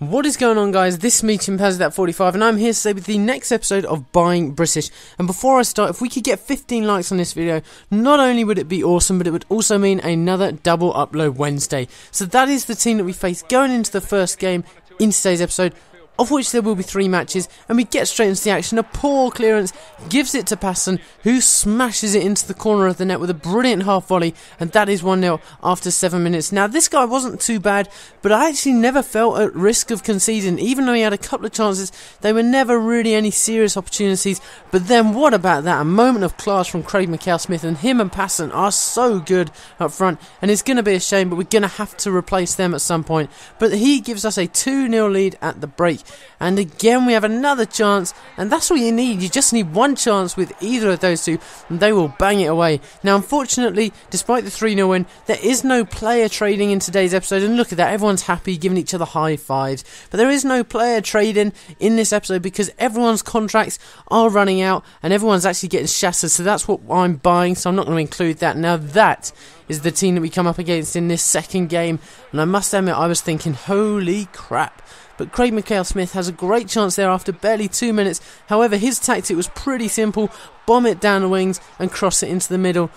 What is going on, guys? This is me, That45, and I'm here today with the next episode of Buying British. And before I start, if we could get 15 likes on this video, not only would it be awesome, but it would also mean another double upload Wednesday. So that is the team that we face going into the first game in today's episode, of which there will be 3 matches, and we get straight into the action. A poor clearance gives it to Passon, who smashes it into the corner of the net with a brilliant half volley, and that is 1-0 after 7 minutes. Now, this guy wasn't too bad, but I actually never felt at risk of conceding. Even though he had a couple of chances, they were never really any serious opportunities. But then, what about that? A moment of class from Craig McHale-Smith, and him and Passon are so good up front, and it's going to be a shame, but we're going to have to replace them at some point. But he gives us a 2-0 lead at the break. And again we have another chance, and that's all you need. You just need one chance with either of those two and they will bang it away. Now, unfortunately, despite the 3-0 win, there is no player trading in today's episode, and look at that, everyone's happy, giving each other high fives. But there is no player trading in this episode because everyone's contracts are running out and everyone's actually getting shattered, so that's what I'm buying, so I'm not going to include that. Now, that is the team that we come up against in this second game, and I must admit, I was thinking, holy crap. But Craig McHale-Smith has a great chance there after barely 2 minutes. However, his tactic was pretty simple: bomb it down the wings and cross it into the middle.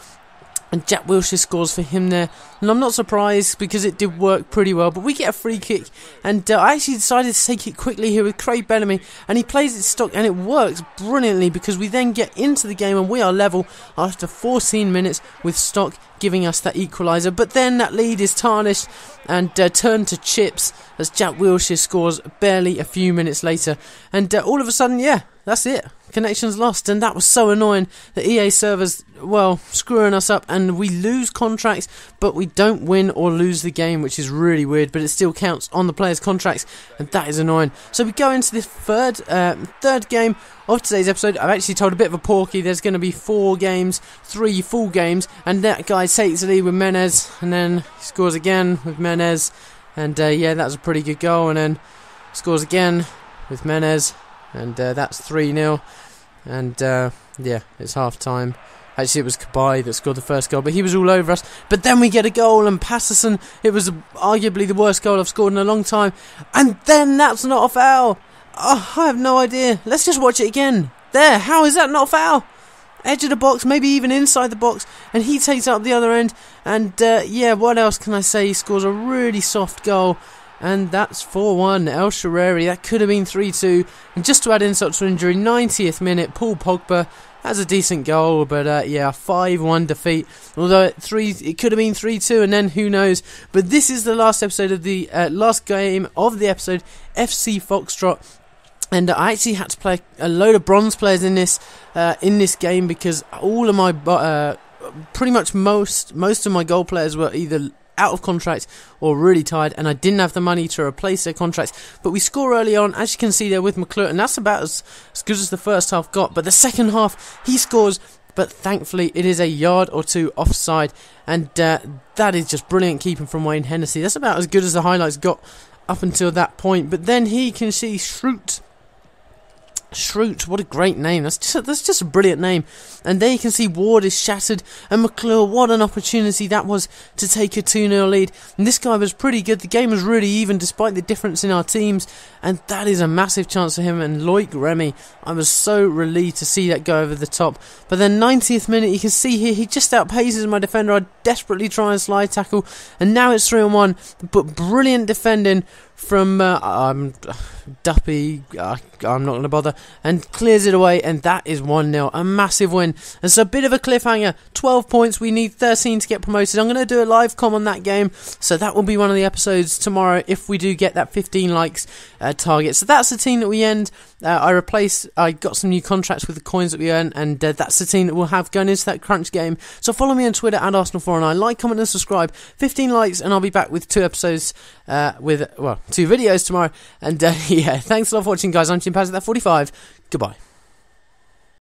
And Jack Wilshere scores for him there. And I'm not surprised because it did work pretty well. But we get a free kick. And I actually decided to take it quickly here with Craig Bellamy. And he plays it stock. And it works brilliantly because we then get into the game and we are level after 14 minutes with stock giving us that equaliser. But then that lead is tarnished and turned to chips as Jack Wilshere scores barely a few minutes later. And all of a sudden, yeah, that's it. Connection's lost, and that was so annoying. The EA servers, well, screwing us up, and we lose contracts, but we don't win or lose the game, which is really weird, but it still counts on the players' contracts, and that is annoying. So we go into this third game of today's episode. I've actually told a bit of a porky. There's going to be 4 games, 3 full games, and that guy takes the lead with Menez, and then he scores again with Menez, and yeah, that's a pretty good goal, and then scores again with Menez, and that's 3-0. And yeah, it's half time. Actually, it was Kabay that scored the first goal, but he was all over us. But then we get a goal, and Patterson, it was arguably the worst goal I've scored in a long time. And then that's not a foul. Oh, I have no idea. Let's just watch it again. There, how is that not a foul? Edge of the box, maybe even inside the box, and he takes it up the other end. And yeah, what else can I say? He scores a really soft goal. And that's 4-1, El Shaarawy. That could have been 3-2. And just to add insult to injury, 90th minute, Paul Pogba has a decent goal, but yeah, 5-1 defeat. Although it could have been 3-2, and then who knows. But this is the last episode of the last game of the episode, FC Foxtrot. And I actually had to play a load of bronze players in this game because all of my pretty much most of my goal players were either out of contract or really tired, and I didn't have the money to replace their contracts. But we score early on, as you can see there with McClure, and that's about as good as the first half got. But the second half he scores, but thankfully it is a yard or 2 offside, and that is just brilliant keeping from Wayne Hennessy. That's about as good as the highlights got up until that point. But then he can see Shroot, what a great name. That's just a brilliant name. And there you can see Ward is shattered, and McClure, what an opportunity that was to take a 2-0 lead. And this guy was pretty good. The game was really even despite the difference in our teams, and that is a massive chance for him. And Loic Remy, I was so relieved to see that go over the top. But then 90th minute, you can see here, he just outpaces my defender. I desperately try and slide tackle, and now it's 3-1, but brilliant defending from Duppy, I'm not going to bother, and clears it away, and that is 1-0, a massive win. And so a bit of a cliffhanger, 12 points, we need 13 to get promoted. I'm going to do a live com on that game, so that will be one of the episodes tomorrow if we do get that 15 likes target. So that's the team that we end. I got some new contracts with the coins that we earn, and that's the team that we'll have going into that crunch game. So follow me on Twitter at Arsenal409, like, comment and subscribe, 15 likes, and I'll be back with 2 episodes, 2 videos tomorrow. And yeah, thanks a lot for watching, guys. I'm That45. Goodbye.